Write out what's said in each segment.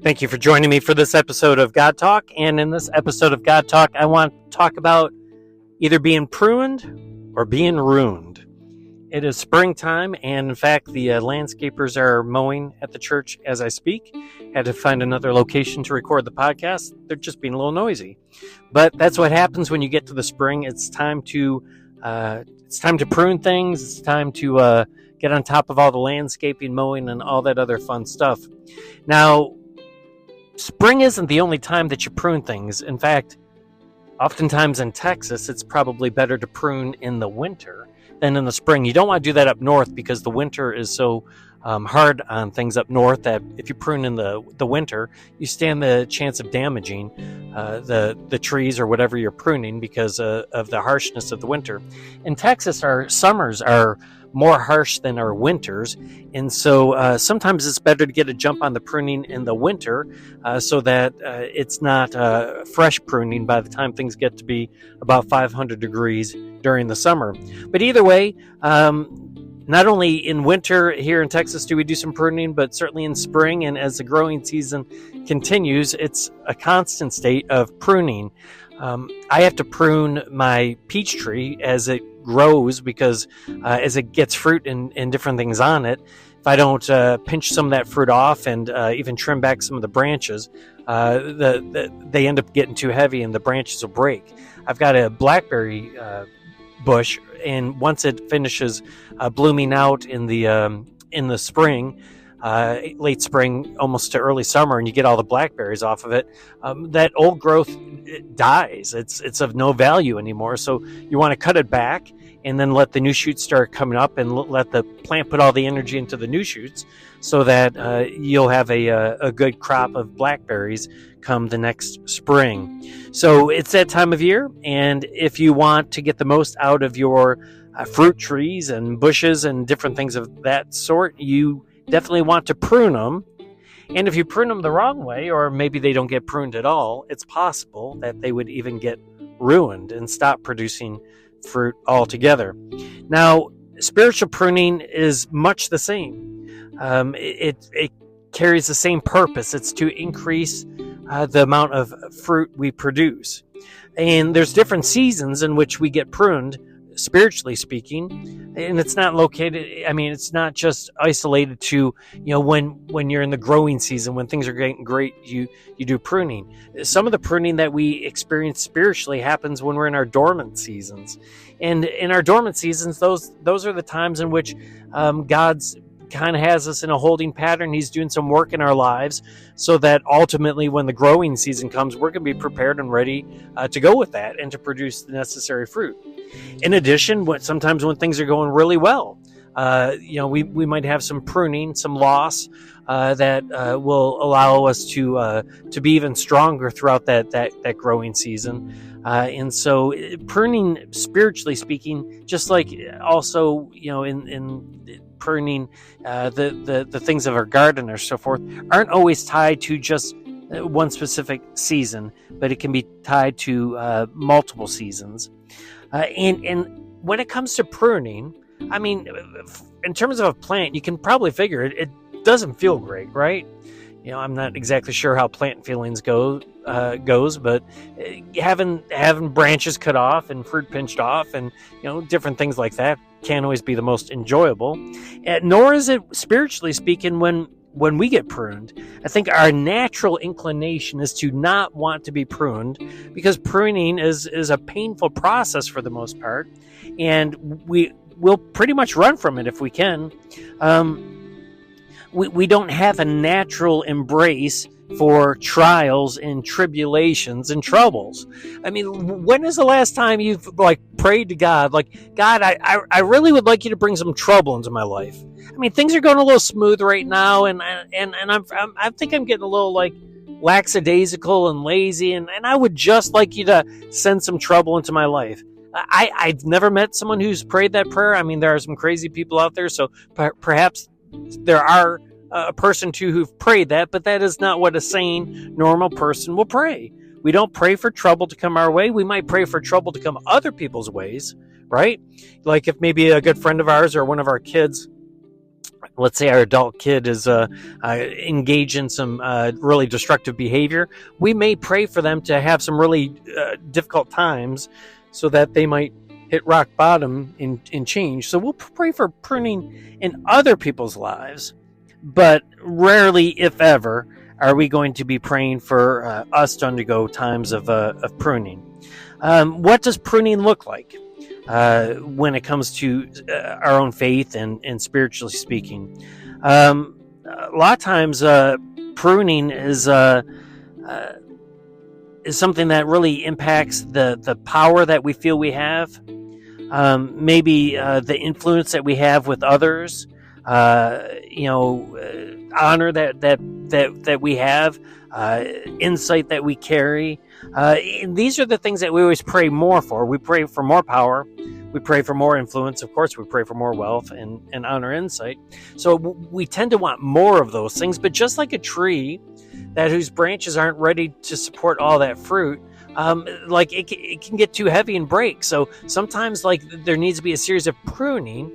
Thank you for joining me for this episode of God Talk. And in this episode of God Talk, I want to talk about either being pruned or being ruined. It is springtime, and in fact, the landscapers are mowing at the church as I speak. Had to find another location to record the podcast. They're just being a little noisy. But that's what happens when you get to the spring. It's time to prune things. It's time to get on top of all the landscaping, mowing, and all that other fun stuff. Now, spring isn't the only time that you prune things. In fact, oftentimes in Texas, it's probably better to prune in the winter than in the spring. You don't want to do that up north because the winter is so hard on things up north that if you prune in the winter, you stand the chance of damaging the trees or whatever you're pruning because of the harshness of the winter. In Texas, our summers are more harsh than our winters, and so sometimes it's better to get a jump on the pruning in the winter so that it's not fresh pruning by the time things get to be about 500 degrees during the summer. But either way, not only in winter here in Texas do we do some pruning, but certainly in spring, and as the growing season continues, it's a constant state of pruning. I have to prune my peach tree as it grows because as it gets fruit and different things on it, if I don't pinch some of that fruit off and even trim back some of the branches, they end up getting too heavy and the branches will break. I've got a blackberry bush, and once it finishes blooming out in the spring, late spring, almost to early summer, and you get all the blackberries off of it, that old growth dies. It's of no value anymore. So you want to cut it back and then let the new shoots start coming up and let the plant put all the energy into the new shoots so that you'll have a good crop of blackberries come the next spring. So it's that time of year, and if you want to get the most out of your fruit trees and bushes and different things of that sort, you definitely want to prune them. And if you prune them the wrong way, or maybe they don't get pruned at all, it's possible that they would even get ruined and stop producing fruit altogether. Now, spiritual pruning is much the same. It carries the same purpose. It's to increase the amount of fruit we produce. And there's different seasons in which we get pruned, spiritually speaking, and it's not it's not just isolated to, when you're in the growing season, when things are getting great, you do pruning. Some of the pruning that we experience spiritually happens when we're in our dormant seasons. And in our dormant seasons, those are the times in which God's kind of has us in a holding pattern. He's doing some work in our lives so that ultimately when the growing season comes, we're going to be prepared and ready to go with that and to produce the necessary fruit. In addition, sometimes when things are going really well, we might have some pruning, some loss that will allow us to be even stronger throughout that growing season. And so pruning, spiritually speaking, just like also, in pruning the things of our garden or so forth, aren't always tied to just one specific season, but it can be tied to multiple seasons. And when it comes to pruning, in terms of a plant, you can probably figure it doesn't feel great, right? I'm not exactly sure how plant feelings goes, but having branches cut off and fruit pinched off and different things like that can't always be the most enjoyable. Nor is it, spiritually speaking, when we get pruned. I think our natural inclination is to not want to be pruned because pruning is a painful process for the most part, and we'll pretty much run from it if we can. We don't have a natural embrace for trials and tribulations and troubles. When is the last time you've prayed to God, God, I really would like you to bring some trouble into my life? Things are going a little smooth right now, and I think I'm getting a little lackadaisical and lazy, and I would just like you to send some trouble into my life. I've never met someone who's prayed that prayer. There are some crazy people out there, so perhaps there are a person too who've prayed that, but that is not what a sane, normal person will pray. We don't pray for trouble to come our way. We might pray for trouble to come other people's ways, right? Like if maybe a good friend of ours or one of our kids let's say our adult kid is engaged in some really destructive behavior, we may pray for them to have some really difficult times so that they might hit rock bottom and change. So we'll pray for pruning in other people's lives, but rarely, if ever, are we going to be praying for us to undergo times of pruning. What does pruning look like when it comes to our own faith and spiritually speaking? A lot of times, pruning is something that really impacts the power that we feel we have, maybe the influence that we have with others, honor that we have, insight that we carry. These are the things that we always pray more for. We pray for more power. We pray for more influence. Of course, we pray for more wealth and honor, insight. So we tend to want more of those things. But just like a tree whose branches aren't ready to support all that fruit, like it can get too heavy and break. So sometimes like there needs to be a series of pruning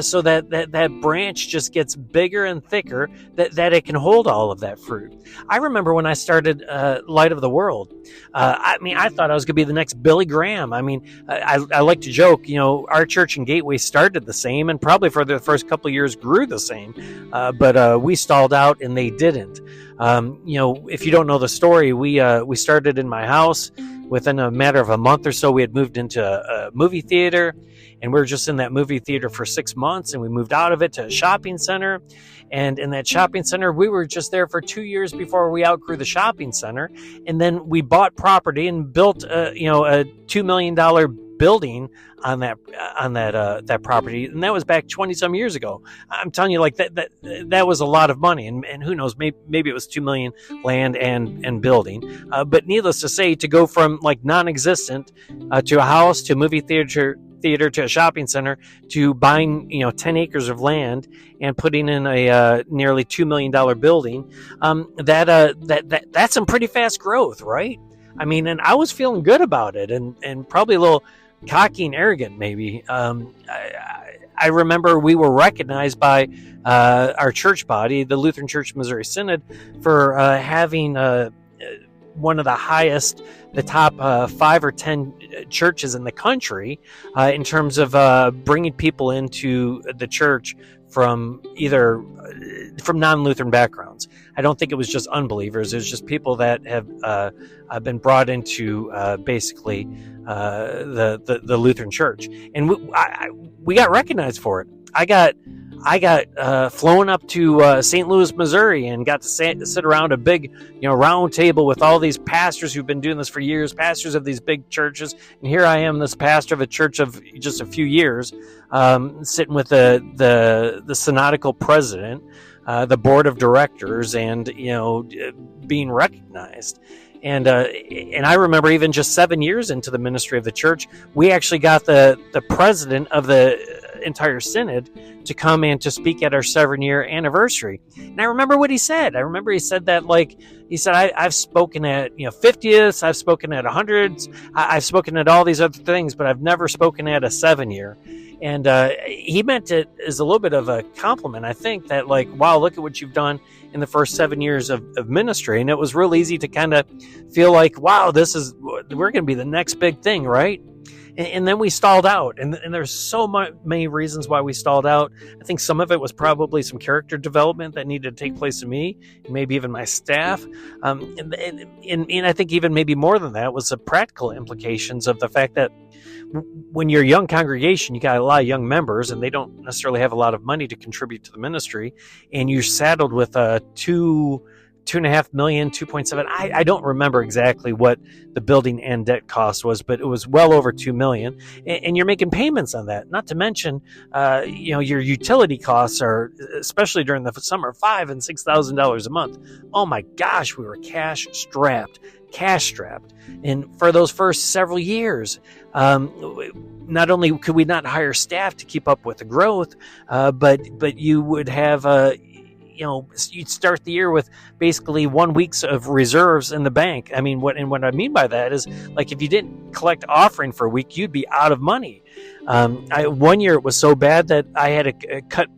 so that branch just gets bigger and thicker, that it can hold all of that fruit. I remember when I started Light of the World, I thought I was going to be the next Billy Graham. I like to joke, our church and Gateway started the same and probably for the first couple of years grew the same, but we stalled out and they didn't. If you don't know the story, we started in my house. Within a matter of a month or so, we had moved into a movie theater, and we were just in that movie theater for 6 months, and we moved out of it to a shopping center. And in that shopping center, we were just there for 2 years before we outgrew the shopping center. And then we bought property and built a $2 million building on that property, and that was back 20 some years ago. I'm telling you, like that was a lot of money, and who knows, maybe it was 2 million land and building, but needless to say, to go from like non-existent to a house to a movie theater to a shopping center to buying 10 acres of land and putting in a nearly $2 million building, that's some pretty fast growth, right? And I was feeling good about it, and probably a little cocky and arrogant, maybe. I remember we were recognized by our church body, the Lutheran Church Missouri Synod, for having one of the top 5 or 10 churches in the country in terms of bringing people into the church from non-Lutheran backgrounds. I don't think it was just unbelievers. It was just people that have been brought into basically the Lutheran Church, and we got recognized for it. I got flown up to St. Louis, Missouri, and got to sit around a big round table with all these pastors who've been doing this for years, pastors of these big churches. And here I am, this pastor of a church of just a few years, sitting with the synodical president, the board of directors, and being recognized. And I remember even just 7 years into the ministry of the church, we actually got the president of the entire synod to come and to speak at our 7-year anniversary. And I remember what he said. I remember he said that, I've spoken at 50th, I've spoken at 100s, I've spoken at all these other things, but I've never spoken at a 7-year. And he meant it as a little bit of a compliment, I think, that wow, look at what you've done in the first 7 years of ministry. And it was real easy to kind of feel like, wow, we're going to be the next big thing, right? And then we stalled out, and there's so many reasons why we stalled out. I think some of it was probably some character development that needed to take place in me, and maybe even my staff. And I think even maybe more than that was the practical implications of the fact that when you're a young congregation, you got a lot of young members, and they don't necessarily have a lot of money to contribute to the ministry, and you're saddled with $2.5 million, 2.7. I don't remember exactly what the building and debt cost was, but it was well over 2 million. And you're making payments on that. Not to mention, your utility costs are, especially during the summer, $5,000 and $6,000 a month. Oh my gosh, we were cash strapped. And for those first several years, not only could we not hire staff to keep up with the growth, but you would have you'd start the year with basically 1 week's of reserves in the bank. What I mean by that is, if you didn't collect offering for a week, you'd be out of money. 1 year it was so bad that I had to cut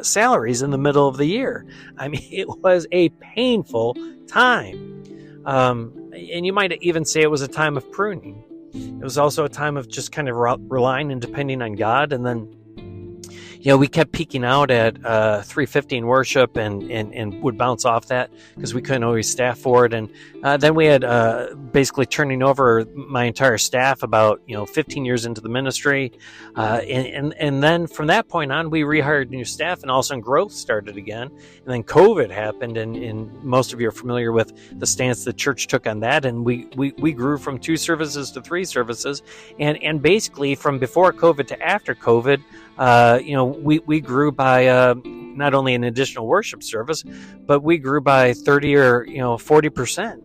salaries in the middle of the year. I mean, it was a painful time. And you might even say it was a time of pruning. It was also a time of just kind of relying and depending on God. And then, we kept peaking out at 3:50 in worship and would bounce off that because we couldn't always staff for it. And then we had basically turning over my entire staff about 15 years into the ministry. And then from that point on, we rehired new staff, and all of a sudden growth started again. And then COVID happened, and most of you are familiar with the stance the church took on that. And we grew from 2 services to 3 services. And basically from before COVID to after COVID, we grew by not only an additional worship service, but we grew by 30 or 40%,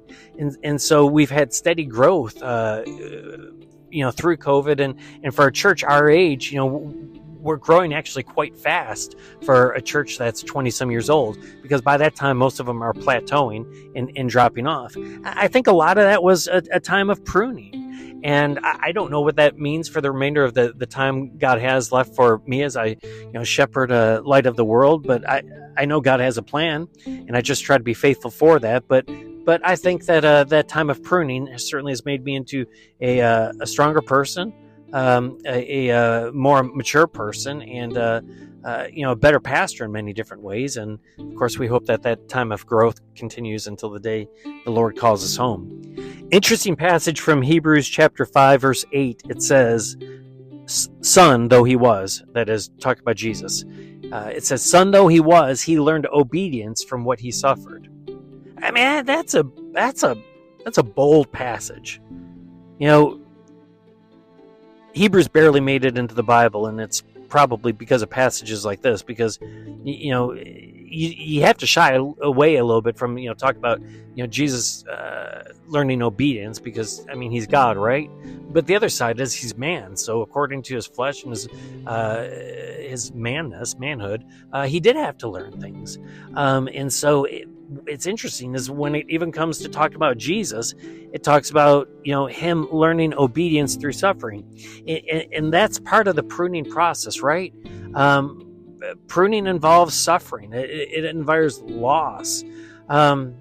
and so we've had steady growth, through COVID, and for a church our age, we're growing actually quite fast for a church that's 20 some years old, because by that time most of them are plateauing and dropping off. I think a lot of that was a time of pruning. And I don't know what that means for the remainder of the time God has left for me as I shepherd a light of the world. But I know God has a plan, and I just try to be faithful for that. But I think that that time of pruning certainly has made me into a stronger person, a more mature person, and a better pastor in many different ways. And of course, we hope that time of growth continues until the day the Lord calls us home. Interesting passage from Hebrews chapter 5, verse 8. It says, son though he was, that is, talking about Jesus. It says, son though he was, he learned obedience from what he suffered. I mean, that's a bold passage. Hebrews barely made it into the Bible, and it's probably because of passages like this, because you have to shy away a little bit from talk about Jesus learning obedience, because I mean he's God, right? But the other side is he's man, so according to his flesh and his manhood, he did have to learn things, and so it's interesting is when it even comes to talk about Jesus, it talks about him learning obedience through suffering, and that's part of the pruning process, right? Pruning involves suffering. It involves loss. Going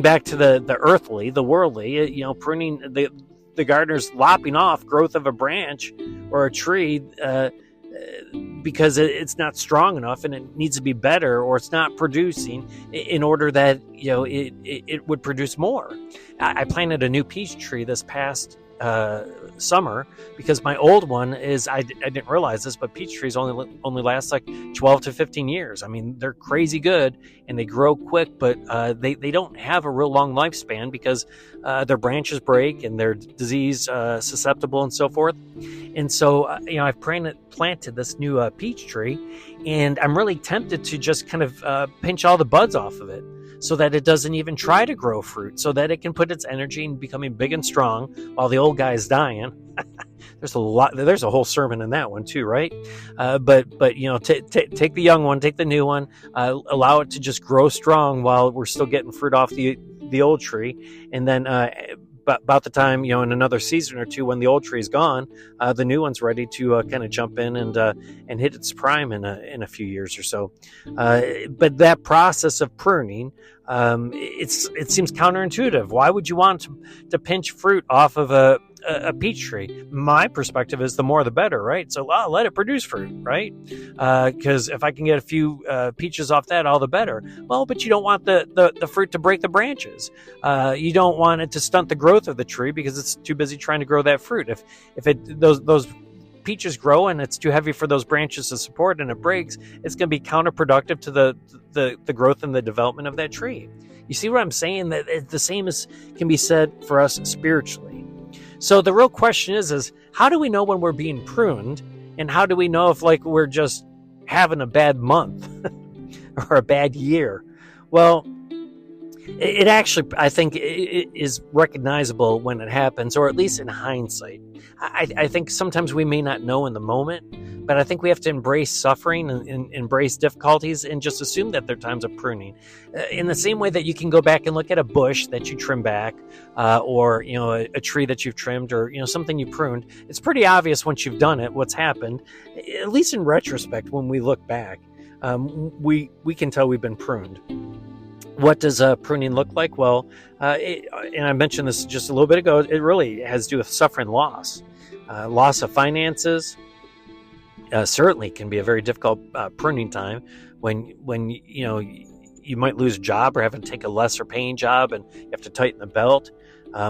back to the earthly, the worldly, pruning, the gardener's lopping off growth of a branch or a tree because it's not strong enough and it needs to be better, or it's not producing in order that it would produce more. I planted a new peach tree this past summer because my old one is, I didn't realize this, but peach trees only last like 12 to 15 years. I mean, they're crazy good and they grow quick, but they don't have a real long lifespan because their branches break and they're disease susceptible and so forth. And so I've planted this new peach tree, and I'm really tempted to just kind of pinch all the buds off of it, so that it doesn't even try to grow fruit, so that it can put its energy in becoming big and strong while the old guy is dying. There's a whole sermon in that one too, right? But take the young one, take the new one, allow it to just grow strong while we're still getting fruit off the old tree, and then about the time in another season or two when the old tree is gone, the new one's ready to kind of jump in and hit its prime in a few years or so. But that process of pruning, it seems counterintuitive. Why would you want to pinch fruit off of a peach tree? My perspective is the more the better, right? So let it produce fruit, right? Because if I can get a few peaches off that, all the better. Well, but you don't want the fruit to break the branches. You don't want it to stunt the growth of the tree because it's too busy trying to grow that fruit. If those peaches grow and it's too heavy for those branches to support and it breaks, it's going to be counterproductive to the growth and the development of that tree. You see what I'm saying? That the same can be said for us spiritually. So the real question is how do we know when we're being pruned, and how do we know if we're just having a bad month or a bad year? Well, it actually, I think, it is recognizable when it happens, or at least in hindsight. I think sometimes we may not know in the moment, but I think we have to embrace suffering and embrace difficulties and just assume that there are times of pruning. In the same way that you can go back and look at a bush that you trim back, or a tree that you've trimmed, or something you pruned. It's pretty obvious once you've done it what's happened. at least in retrospect, when we look back, we can tell we've been pruned. What does pruning look like? Well, and I mentioned this just a little bit ago, it really has to do with suffering loss. Loss of finances certainly can be a very difficult pruning time when you might lose a job or have to take a lesser paying job and you have to tighten the belt,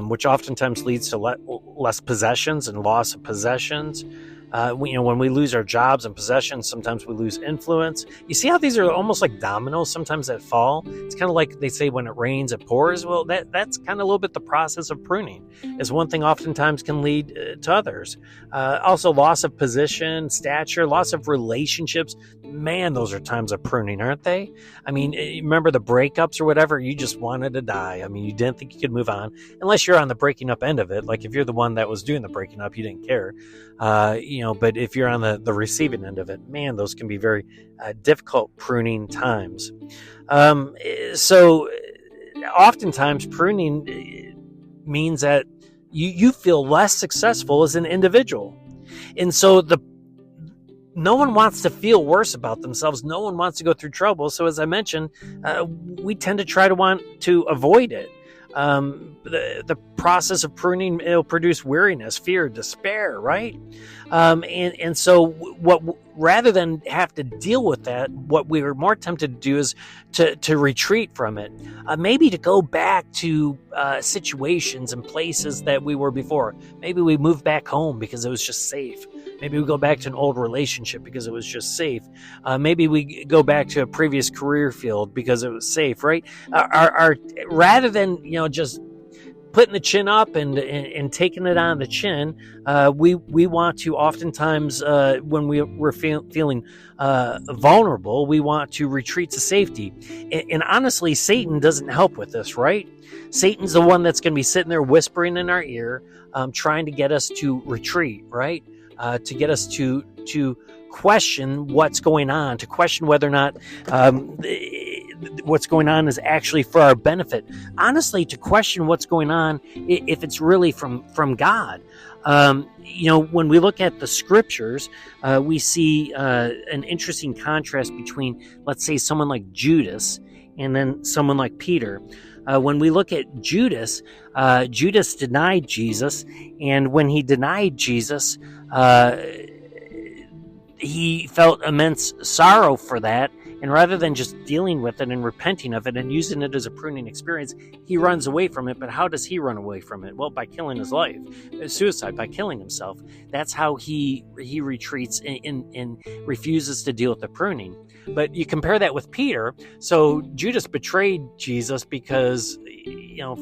which oftentimes leads to less possessions and loss of possessions. When we lose our jobs and possessions, sometimes we lose influence. You see how these are almost like dominoes sometimes that fall? It's kind of like they say when it rains, it pours. Well, that's kind of a little bit the process of pruning, is one thing oftentimes can lead to others. Also, loss of position, stature, loss of relationships. Man, those are times of pruning, aren't they? I mean, remember the breakups or whatever? You just wanted to die. I mean, you didn't think you could move on unless you're on the breaking up end of it. Like if you're the one that was doing the breaking up, you didn't care. But if you're on the receiving end of it, man, those can be very difficult pruning times. So oftentimes pruning means that you feel less successful as an individual. And so no one wants to feel worse about themselves. No one wants to go through trouble. So as I mentioned, we tend to try to want to avoid it. The process of pruning, it'll produce weariness, fear, despair, right? And so rather than have to deal with that, what we were more tempted to do is to retreat from it. Maybe to go back to situations and places that we were before. Maybe we moved back home because it was just safe. Maybe we go back to an old relationship because it was just safe. Maybe we go back to a previous career field because it was safe, right? Rather than just putting the chin up and taking it on the chin, we want to oftentimes, when we're feeling vulnerable, we want to retreat to safety. And honestly, Satan doesn't help with this, right? Satan's the one that's going to be sitting there whispering in our ear, trying to get us to retreat, right? To get us to question what's going on, to question whether or not what's going on is actually for our benefit. Honestly, to question what's going on if it's really from God. When we look at the scriptures, we see an interesting contrast between, let's say, someone like Judas and then someone like Peter. When we look at Judas, Judas denied Jesus, and when he denied Jesus, he felt immense sorrow for that, and rather than just dealing with it and repenting of it and using it as a pruning experience, he runs away from it. But how does he run away from it? Well, by killing his life. Suicide, by killing himself. That's how he retreats and refuses to deal with the pruning. But you compare that with Peter. So Judas betrayed Jesus because,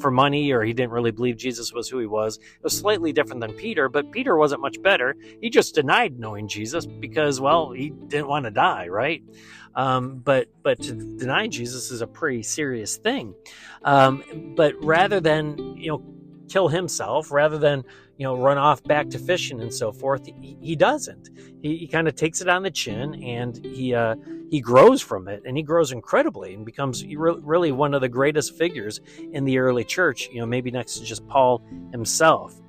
for money, or he didn't really believe Jesus was who he was. It was slightly different than Peter, but Peter wasn't much better. He just denied knowing Jesus because, well, he didn't want to die, right? But to deny Jesus is a pretty serious thing. But rather than, kill himself, rather than, run off back to fishing and so forth, he doesn't. He kind of takes it on the chin, and he grows from it, and he grows incredibly and becomes really one of the greatest figures in the early church, maybe next to just Paul himself.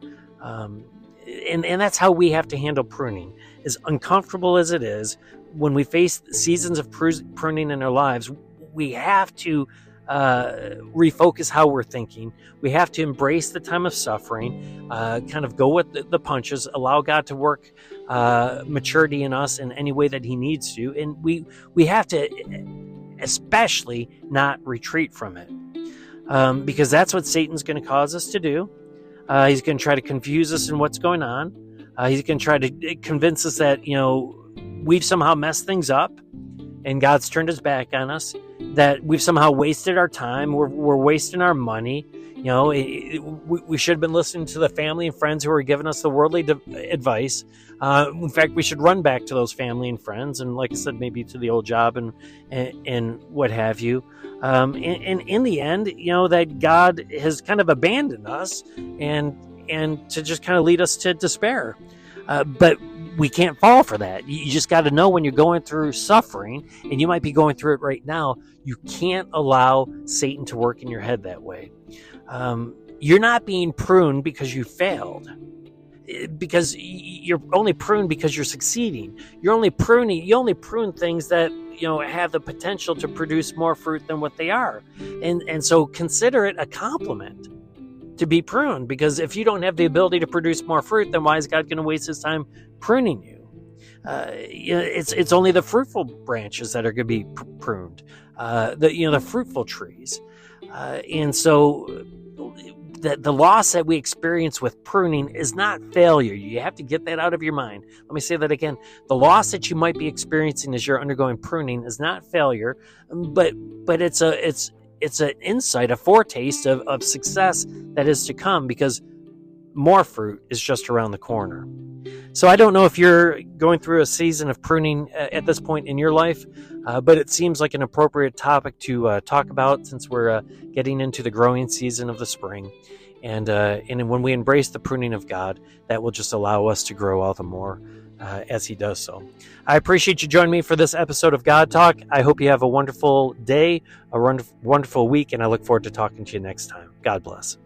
And that's how we have to handle pruning. As uncomfortable as it is, when we face seasons of pruning in our lives, we have to refocus how we're thinking. We have to embrace the time of suffering, kind of go with the punches, allow God to work maturity in us in any way that he needs to. And we have to especially not retreat from it, because that's what Satan's going to cause us to do. He's going to try to confuse us in what's going on. He's going to try to convince us that, we've somehow messed things up and God's turned his back on us, that we've somehow wasted our time, we're wasting our money. We should have been listening to the family and friends who are giving us the worldly advice. In fact, we should run back to those family and friends, and like I said, maybe to the old job and what have you. And in the end, that God has kind of abandoned us and to just kind of lead us to despair. But we can't fall for that. You just got to know when you're going through suffering, and you might be going through it right now, you can't allow Satan to work in your head that way. You're not being pruned because you failed. because you're only pruned because you're succeeding. You only prune things that have the potential to produce more fruit than what they are, and so consider it a compliment to be pruned, because if you don't have the ability to produce more fruit, then why is God going to waste his time pruning you? It's only the fruitful branches that are going to be pruned, the fruitful trees, and so the loss that we experience with pruning is not failure. You have to get that out of your mind. Let me say that again. The loss that you might be experiencing as you're undergoing pruning is not failure, but it's an insight, a foretaste of success that is to come, because more fruit is just around the corner. So I don't know if you're going through a season of pruning at this point in your life, but it seems like an appropriate topic to talk about, since we're getting into the growing season of the spring. And when we embrace the pruning of God, that will just allow us to grow all the more as he does so. I appreciate you joining me for this episode of God Talk. I hope you have a wonderful day, a wonderful week, and I look forward to talking to you next time. God bless.